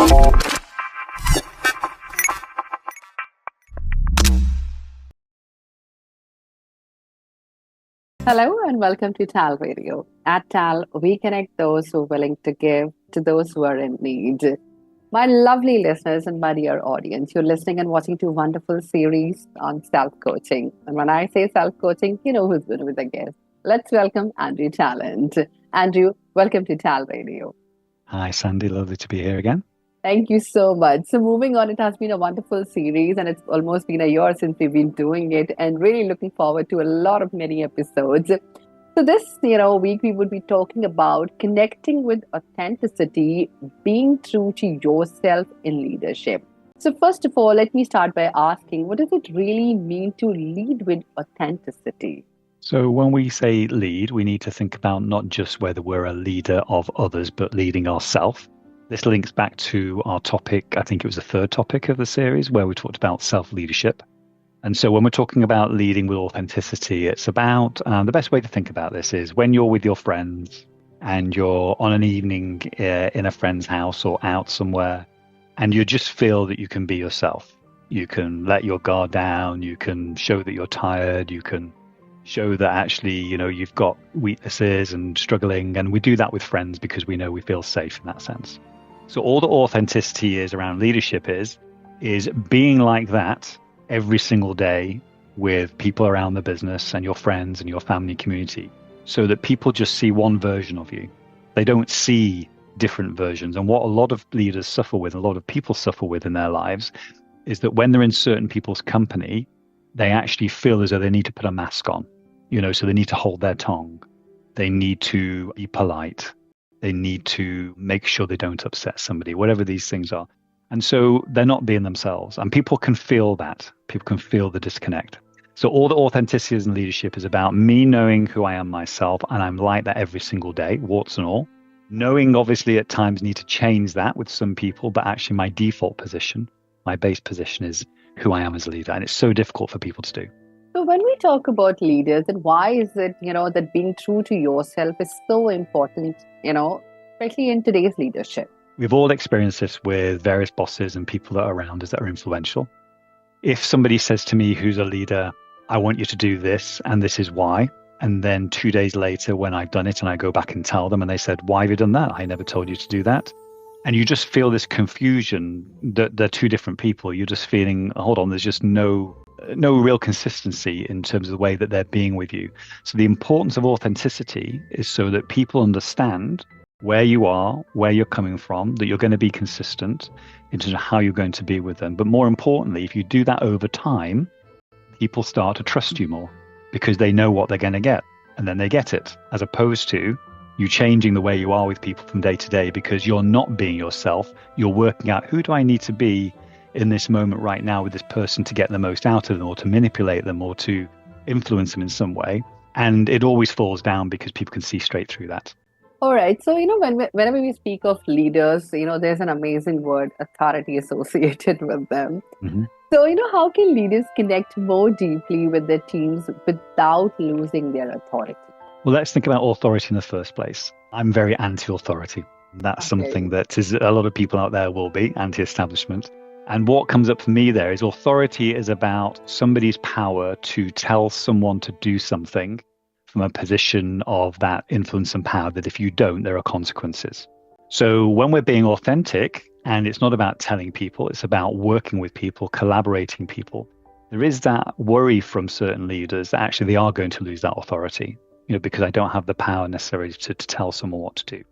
Hello and welcome to Tal Radio. At Tal, we connect those who are willing to give to those who are in need. My lovely listeners and my dear audience, you're listening and watching two wonderful series on self-coaching. And when I say self-coaching, you know who's going to be the guest. Let's welcome Andrew Tallant. Andrew, welcome to Tal Radio. Hi, Sandy. Lovely to be here again. Thank you so much. So moving on, it has been a wonderful series and it's almost been a year since we've been doing it and really looking forward to a lot of many episodes. So this, week we would be talking about connecting with authenticity, being true to yourself in leadership. So first of all, let me start by asking, what does it really mean to lead with authenticity? So when we say lead, we need to think about not just whether we're a leader of others, but leading ourselves. This links back to our topic, I think it was the third topic of the series, where we talked about self-leadership. And so when we're talking about leading with authenticity, it's about, the best way to think about this is when you're with your friends and you're on an evening in a friend's house or out somewhere, and you just feel that you can be yourself. You can let your guard down, you can show that you're tired, you can show that actually, you've got weaknesses and struggling. And we do that with friends because we know we feel safe in that sense. So all the authenticity is around leadership is being like that every single day with people around the business and your friends and your family community, so that people just see one version of you. They don't see different versions. And what a lot of leaders suffer with, a lot of people suffer with in their lives, is that when they're in certain people's company, they actually feel as though they need to put a mask on, so they need to hold their tongue. They need to be polite. They need to make sure they don't upset somebody, whatever these things are. And so they're not being themselves. And people can feel that. People can feel the disconnect. So all the authenticity in leadership is about me knowing who I am myself, and I'm like that every single day, warts and all. Knowing, obviously, at times need to change that with some people, but actually my default position, my base position is who I am as a leader. And it's so difficult for people to do. So when we talk about leaders, and why is it, that being true to yourself is so important, especially in today's leadership? We've all experienced this with various bosses and people that are around us that are influential. If somebody says to me who's a leader, I want you to do this, and this is why. And then 2 days later, when I've done it and I go back and tell them and they said, why have you done that? I never told you to do that. And you just feel this confusion that they're two different people. You're just feeling, hold on, there's just no real consistency in terms of the way that they're being with you. So the importance of authenticity is so that people understand where you are, where you're coming from, that you're going to be consistent in terms of how you're going to be with them. But more importantly, if you do that over time, people start to trust you more because they know what they're going to get and then they get it, as opposed to you changing the way you are with people from day to day because you're not being yourself. You're working out, who do I need to be in this moment right now with this person to get the most out of them, or to manipulate them, or to influence them in some way. And it always falls down because people can see straight through that. All right. So, whenever we speak of leaders, there's an amazing word, authority, associated with them. Mm-hmm. So, how can leaders connect more deeply with their teams without losing their authority? Well, let's think about authority in the first place. I'm very anti-authority. That's something that is a lot of people out there will be anti-establishment. And what comes up for me there is authority is about somebody's power to tell someone to do something from a position of that influence and power, that if you don't, there are consequences. So when we're being authentic, and it's not about telling people, it's about working with people, collaborating people, there is that worry from certain leaders that actually they are going to lose that authority, because I don't have the power necessarily to tell someone what to do.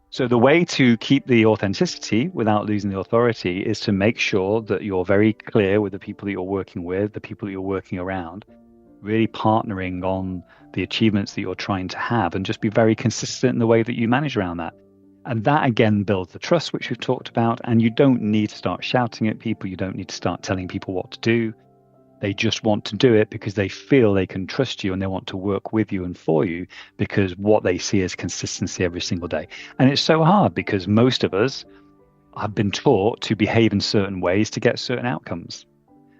So the way to keep the authenticity without losing the authority is to make sure that you're very clear with the people that you're working with, the people that you're working around, really partnering on the achievements that you're trying to have, and just be very consistent in the way that you manage around that. And that again builds the trust, which we've talked about. And you don't need to start shouting at people. You don't need to start telling people what to do. They just want to do it because they feel they can trust you and they want to work with you and for you, because what they see is consistency every single day. And it's so hard because most of us have been taught to behave in certain ways to get certain outcomes.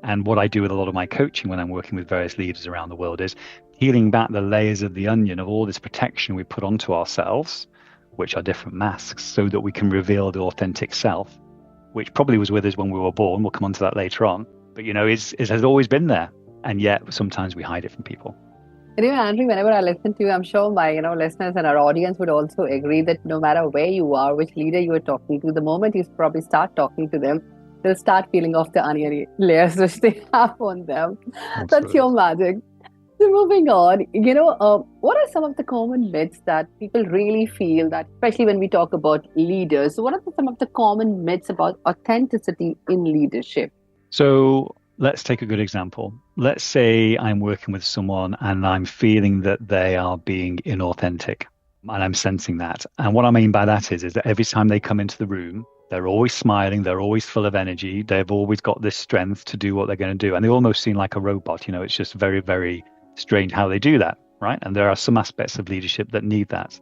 And what I do with a lot of my coaching when I'm working with various leaders around the world is peeling back the layers of the onion of all this protection we put onto ourselves, which are different masks, so that we can reveal the authentic self which probably was with us when we were born. We'll come on to that later on. But, it has always been there. And yet sometimes we hide it from people. Andrew, whenever I listen to you, I'm sure my, listeners and our audience would also agree that no matter where you are, which leader you are talking to, the moment you probably start talking to them, they'll start peeling off the onion layers which they have on them. Absolutely. That's your magic. So moving on, what are some of the common myths that people really feel that, especially when we talk about leaders, what are some of the common myths about authenticity in leadership? So let's take a good example. Let's say I'm working with someone and I'm feeling that they are being inauthentic and I'm sensing that. And what I mean by that is that every time they come into the room, they're always smiling, they're always full of energy, they've always got this strength to do what they're going to do. And they almost seem like a robot. It's just very, very strange how they do that, right? And there are some aspects of leadership that need that.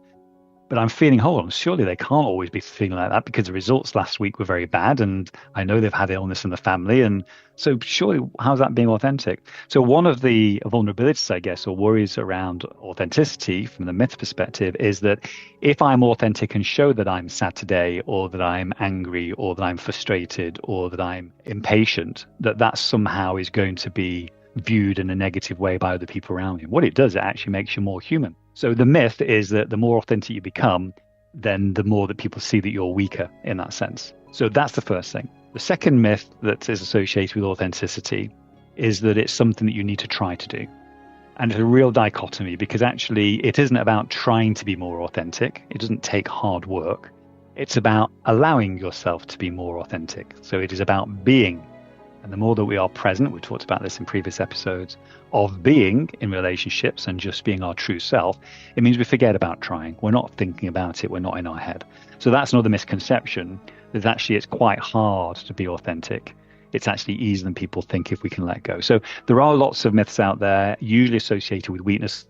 But I'm feeling, hold on, surely they can't always be feeling like that because the results last week were very bad. And I know they've had illness in the family. And so surely, how's that being authentic? So one of the vulnerabilities, I guess, or worries around authenticity from the myth perspective is that if I'm authentic and show that I'm sad today, or that I'm angry, or that I'm frustrated, or that I'm impatient, that somehow is going to be viewed in a negative way by other people around you. What it does, it actually makes you more human. So the myth is that the more authentic you become, then the more that people see that you're weaker in that sense. So that's the first thing. The second myth that is associated with authenticity is that it's something that you need to try to do. And it's a real dichotomy because actually it isn't about trying to be more authentic. It doesn't take hard work. It's about allowing yourself to be more authentic. So it is about being. And the more that we are present, we talked about this in previous episodes, of being in relationships and just being our true self, it means we forget about trying. We're not thinking about it. We're not in our head. So that's another misconception, that actually it's quite hard to be authentic. It's actually easier than people think if we can let go. So there are lots of myths out there, usually associated with weakness.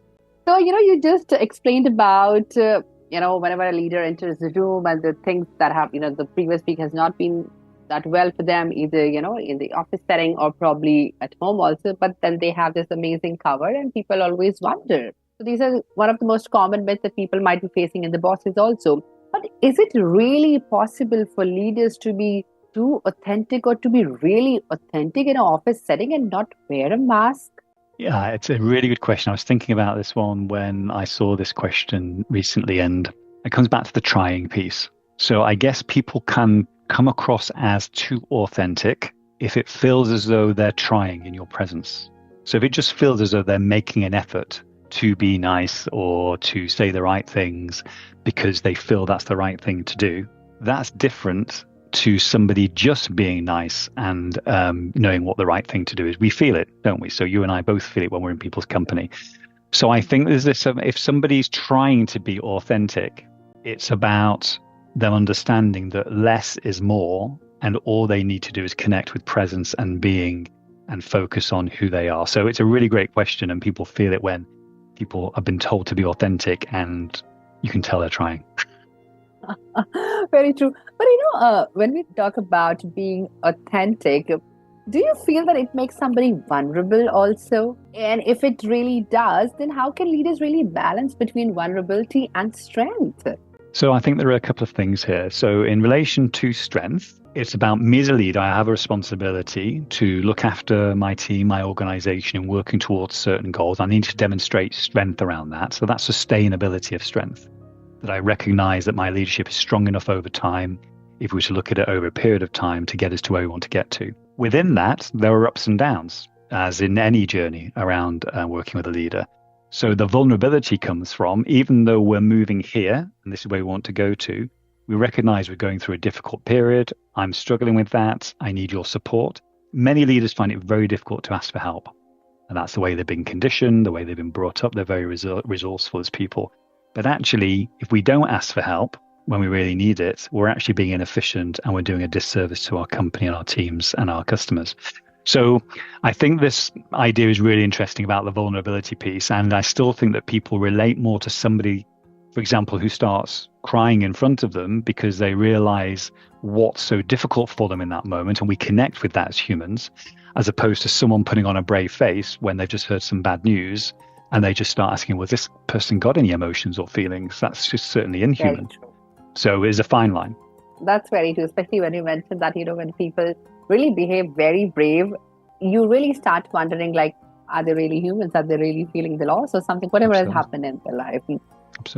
So, you just explained about, whenever a leader enters the room and the things that have, the previous week has not been that well for them, either, in the office setting or probably at home also, but then they have this amazing cover and people always wonder. So these are one of the most common myths that people might be facing in the bosses also. But is it really possible for leaders to be too authentic or to be really authentic in an office setting and not wear a mask? Yeah, it's a really good question. I was thinking about this one when I saw this question recently, and it comes back to the trying piece. So I guess people can come across as too authentic if it feels as though they're trying in your presence. So if it just feels as though they're making an effort to be nice or to say the right things because they feel that's the right thing to do, that's different to somebody just being nice and knowing what the right thing to do is. We feel it, don't we? So you and I both feel it when we're in people's company. So I think there's this, if somebody's trying to be authentic, it's about them understanding that less is more, and all they need to do is connect with presence and being and focus on who they are. So it's a really great question, and people feel it when people have been told to be authentic, and you can tell they're trying. Very true. But when we talk about being authentic, do you feel that it makes somebody vulnerable also? And if it really does, then how can leaders really balance between vulnerability and strength? So I think there are a couple of things here. So in relation to strength, it's about me as a leader. I have a responsibility to look after my team, my organization, and working towards certain goals. I need to demonstrate strength around that. So that's sustainability of strength, that I recognize that my leadership is strong enough over time, if we were to look at it over a period of time, to get us to where we want to get to. Within that, there are ups and downs, as in any journey around working with a leader. So the vulnerability comes from, even though we're moving here, and this is where we want to go to, we recognize we're going through a difficult period. I'm struggling with that. I need your support. Many leaders find it very difficult to ask for help. And that's the way they've been conditioned, the way they've been brought up. They're very resourceful as people. But actually, if we don't ask for help when we really need it, we're actually being inefficient and we're doing a disservice to our company and our teams and our customers. So I think this idea is really interesting about the vulnerability piece. And I still think that people relate more to somebody, for example, who starts crying in front of them because they realize what's so difficult for them in that moment. And we connect with that as humans, as opposed to someone putting on a brave face when they've just heard some bad news and they just start asking, well, has this person got any emotions or feelings? That's just certainly inhuman. So there's a fine line. That's very true, especially when you mentioned that, when people really behave very brave, you really start wondering, like, are they really humans? Are they really feeling the loss or something, whatever has Absolutely. happened in their life? So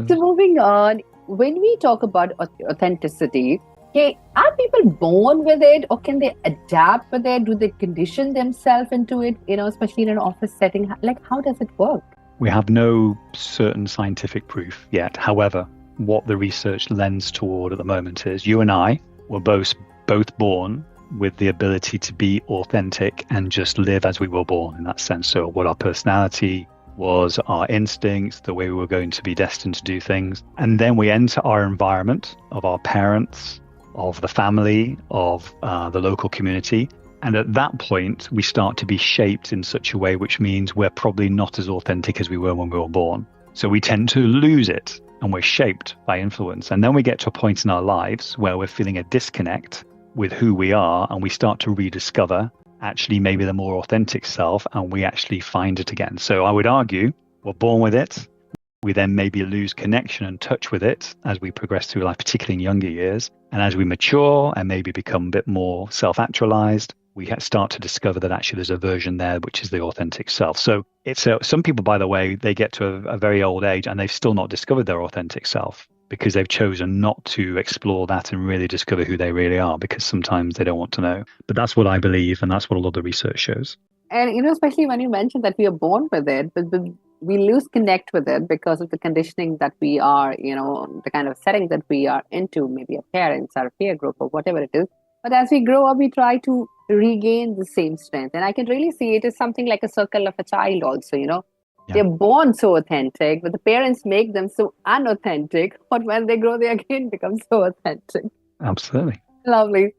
Absolutely. moving on, when we talk about authenticity, okay, are people born with it or can they adapt with it? Do they condition themselves into it, especially in an office setting? Like, how does it work? We have no certain scientific proof yet. However, what the research lends toward at the moment is you and I were both born with the ability to be authentic and just live as we were born in that sense. So what our personality was, our instincts, the way we were going to be destined to do things. And then we enter our environment of our parents, of the family, of the local community. And at that point, we start to be shaped in such a way which means we're probably not as authentic as we were when we were born. So we tend to lose it and we're shaped by influence. And then we get to a point in our lives where we're feeling a disconnect with who we are and we start to rediscover actually maybe the more authentic self and we actually find it again. So I would argue we're born with it. We then maybe lose connection and touch with it as we progress through life, particularly in younger years. And as we mature and maybe become a bit more self-actualized, we start to discover that actually there's a version there, which is the authentic self. So it's some people, by the way, they get to a very old age and they've still not discovered their authentic self because they've chosen not to explore that and really discover who they really are because sometimes they don't want to know. But that's what I believe. And that's what a lot of the research shows. And, especially when you mentioned that we are born with it, but we lose connect with it because of the conditioning that we are, the kind of setting that we are into, maybe our parents, our peer group, or whatever it is. But as we grow up, we try to regain the same strength. And I can really see it as something like a circle of a child also, Yeah, They're born so authentic, but the parents make them so unauthentic. But when they grow, they again become so authentic. absolutely. Lovely.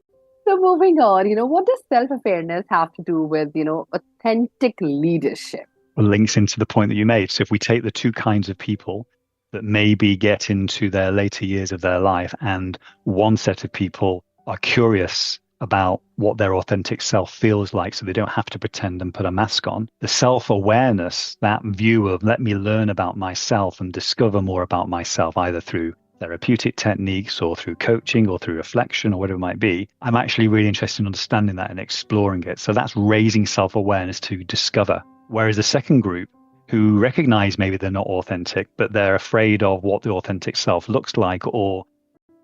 So moving on, what does self-awareness have to do with, authentic leadership? Well, links into the point that you made. So if we take the two kinds of people that maybe get into their later years of their life, and one set of people are curious about what their authentic self feels like, so they don't have to pretend and put a mask on. The self-awareness, that view of let me learn about myself and discover more about myself, either through therapeutic techniques or through coaching or through reflection or whatever it might be. I'm actually really interested in understanding that and exploring it. So that's raising self-awareness to discover. Whereas the second group who recognize maybe they're not authentic, but they're afraid of what the authentic self looks like or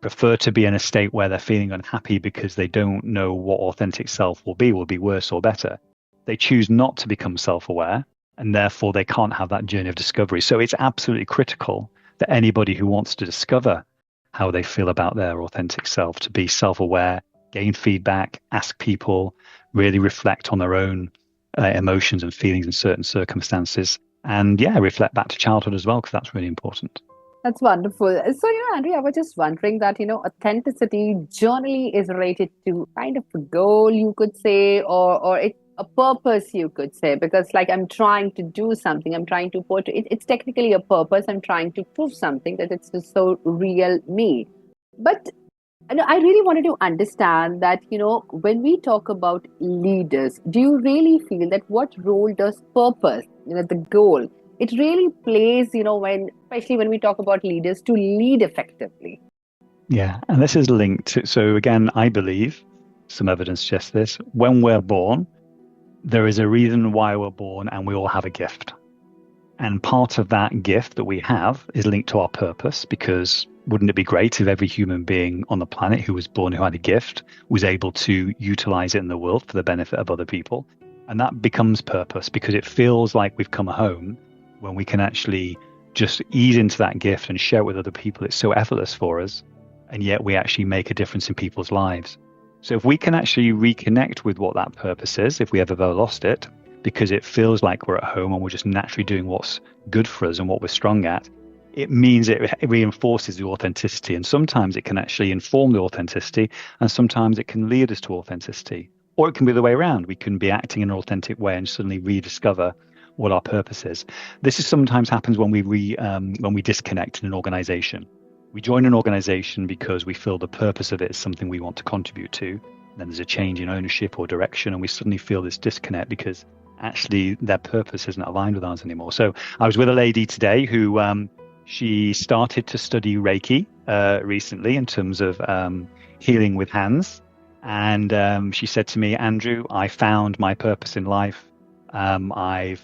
prefer to be in a state where they're feeling unhappy because they don't know what authentic self will be worse or better. They choose not to become self-aware and therefore they can't have that journey of discovery. So it's absolutely critical that anybody who wants to discover how they feel about their authentic self to be self-aware, gain feedback, ask people, really reflect on their own emotions and feelings in certain circumstances. And reflect back to childhood as well, because that's really important. That's wonderful. So, Andrea, I was just wondering that, authenticity generally is related to kind of a goal, you could say, or a purpose, you could say, because like I'm trying to do something, I'm trying to put it's technically a purpose. I'm trying to prove something that it's just so real me. But I really wanted to understand that, when we talk about leaders, do you really feel that what role does purpose, the goal, it really plays, especially when we talk about leaders to lead effectively? Yeah, and this is linked to, so again, I believe some evidence suggests this. When we're born, there is a reason why we're born, and we all have a gift. And part of that gift that we have is linked to our purpose, because wouldn't it be great if every human being on the planet who was born, who had a gift, was able to utilize it in the world for the benefit of other people? And that becomes purpose because it feels like we've come home when we can actually just ease into that gift and share it with other people. It's so effortless for us. And yet we actually make a difference in people's lives. So if we can actually reconnect with what that purpose is, if we ever lost it, because it feels like we're at home and we're just naturally doing what's good for us and what we're strong at, it means it reinforces the authenticity. And sometimes it can actually inform the authenticity, and sometimes it can lead us to authenticity. Or it can be the way around. We can be acting in an authentic way and suddenly rediscover what our purpose is. This is sometimes happens when we disconnect in an organization. We join an organization because we feel the purpose of it is something we want to contribute to. Then there's a change in ownership or direction, and we suddenly feel this disconnect because actually their purpose isn't aligned with ours anymore. So I was with a lady today who she started to study Reiki recently in terms of Healing with Hands. And she said to me, Andrew, I found my purpose in life. I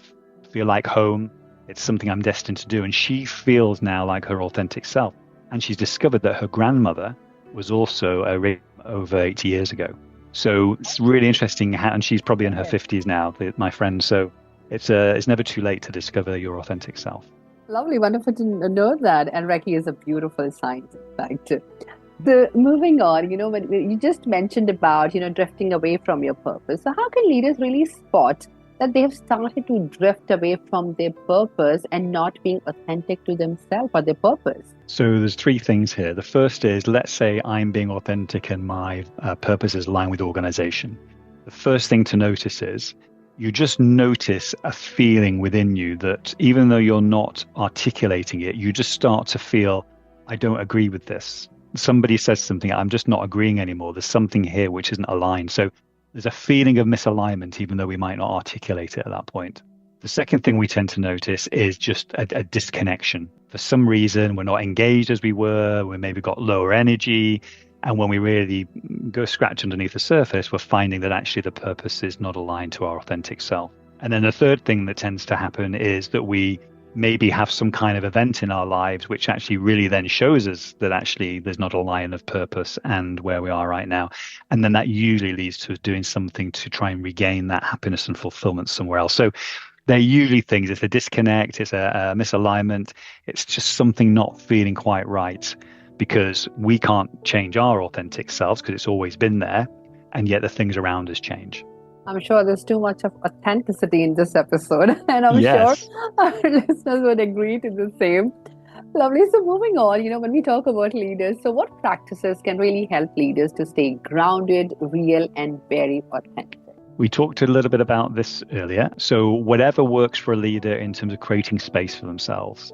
feel like home. It's something I'm destined to do. And she feels now like her authentic self. And she's discovered that her grandmother was also a rape over 80 years ago. So it's really interesting how, and she's probably in her 50s now, my friend. So it's never too late to discover your authentic self. Lovely, wonderful to know that. And Reiki is a beautiful science, in fact. So moving on, when you just mentioned about, drifting away from your purpose. So how can leaders really spot that they have started to drift away from their purpose and not being authentic to themselves or their purpose? So there's three things here. The first is, let's say I'm being authentic and my purpose is aligned with organization. The first thing to notice is you just notice a feeling within you that even though you're not articulating it, you just start to feel, I don't agree with this. Somebody says something, I'm just not agreeing anymore. There's something here which isn't aligned. So there's a feeling of misalignment, even though we might not articulate it at that point. The second thing we tend to notice is just a disconnection. For some reason, we're not engaged as we were. We maybe got lower energy. And when we really go scratch underneath the surface, we're finding that actually the purpose is not aligned to our authentic self. And then the third thing that tends to happen is that we maybe have some kind of event in our lives which actually really then shows us that actually there's not a line of purpose and where we are right now. And then that usually leads to us doing something to try and regain that happiness and fulfillment somewhere else. So they're usually things, it's a disconnect, it's a misalignment, it's just something not feeling quite right, because we can't change our authentic selves because it's always been there, and yet the things around us change. I'm sure there's too much of authenticity in this episode, and I'm sure our listeners would agree to the same. Lovely. So moving on, when we talk about leaders, so what practices can really help leaders to stay grounded, real, and very authentic? We talked a little bit about this earlier. So whatever works for a leader in terms of creating space for themselves,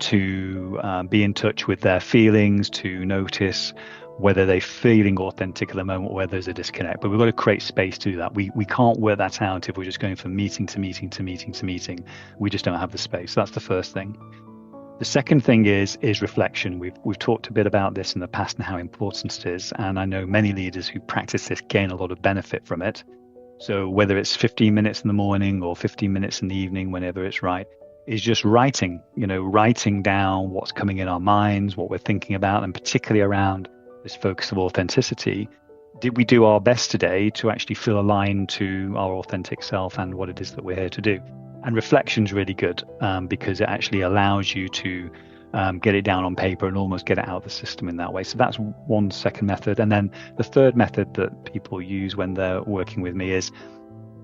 to be in touch with their feelings, to notice whether they're feeling authentic at the moment or whether there's a disconnect. But we've got to create space to do that. We can't work that out if we're just going from meeting to meeting to meeting to meeting. We just don't have the space. So that's the first thing. The second thing is reflection. We've talked a bit about this in the past and how important it is. And I know many leaders who practice this gain a lot of benefit from it. So whether it's 15 minutes in the morning or 15 minutes in the evening, whenever it's right, is just writing down what's coming in our minds, what we're thinking about, and particularly around this focus of authenticity. Did we do our best today to actually feel aligned to our authentic self and what it is that we're here to do? And reflection's really good because it actually allows you to get it down on paper and almost get it out of the system in that way. So that's one second method. And then the third method that people use when they're working with me is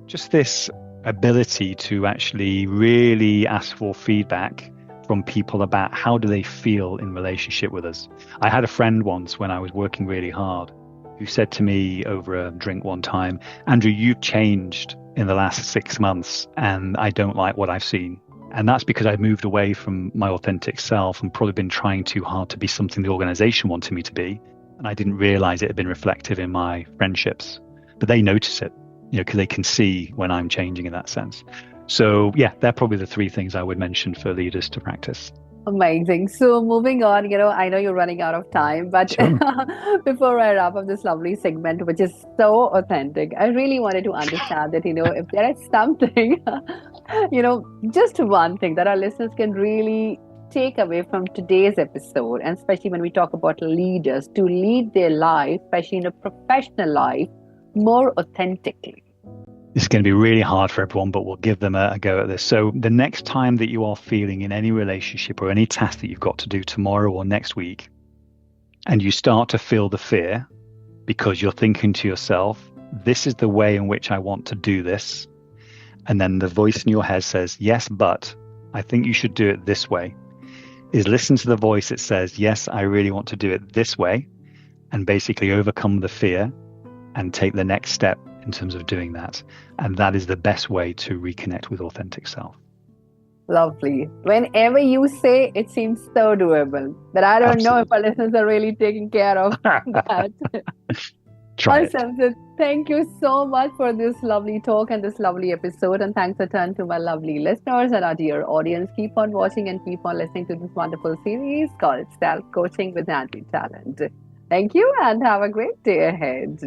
just this ability to actually really ask for feedback from people about how do they feel in relationship with us. I had a friend once when I was working really hard who said to me over a drink one time, Andrew, you've changed in the last 6 months and I don't like what I've seen. And that's because I've moved away from my authentic self and probably been trying too hard to be something the organization wanted me to be. And I didn't realize it had been reflective in my friendships, but they notice it, because they can see when I'm changing in that sense. So yeah, they're probably the three things I would mention for leaders to practice. Amazing. So moving on, I know you're running out of time, but Sure. before I wrap up this lovely segment, which is so authentic, I really wanted to understand that, if there is something, just one thing that our listeners can really take away from today's episode, and especially when we talk about leaders, to lead their life, especially in a professional life, more authentically. It's going to be really hard for everyone, but we'll give them a go at this. So the next time that you are feeling in any relationship or any task that you've got to do tomorrow or next week, and you start to feel the fear because you're thinking to yourself, this is the way in which I want to do this. And then the voice in your head says, yes, but I think you should do it this way. Is listen to the voice that says, yes, I really want to do it this way, and basically overcome the fear and take the next step in terms of doing that. And that is the best way to reconnect with authentic self. Lovely. Whenever you say, it seems so doable, but I don't know if our listeners are really taking care of that. Try awesome. So thank you so much for this lovely talk and this lovely episode. And thanks a ton to my lovely listeners and our dear audience. Keep on watching and keep on listening to this wonderful series called Self Coaching with Andrew Talent. Thank you and have a great day ahead.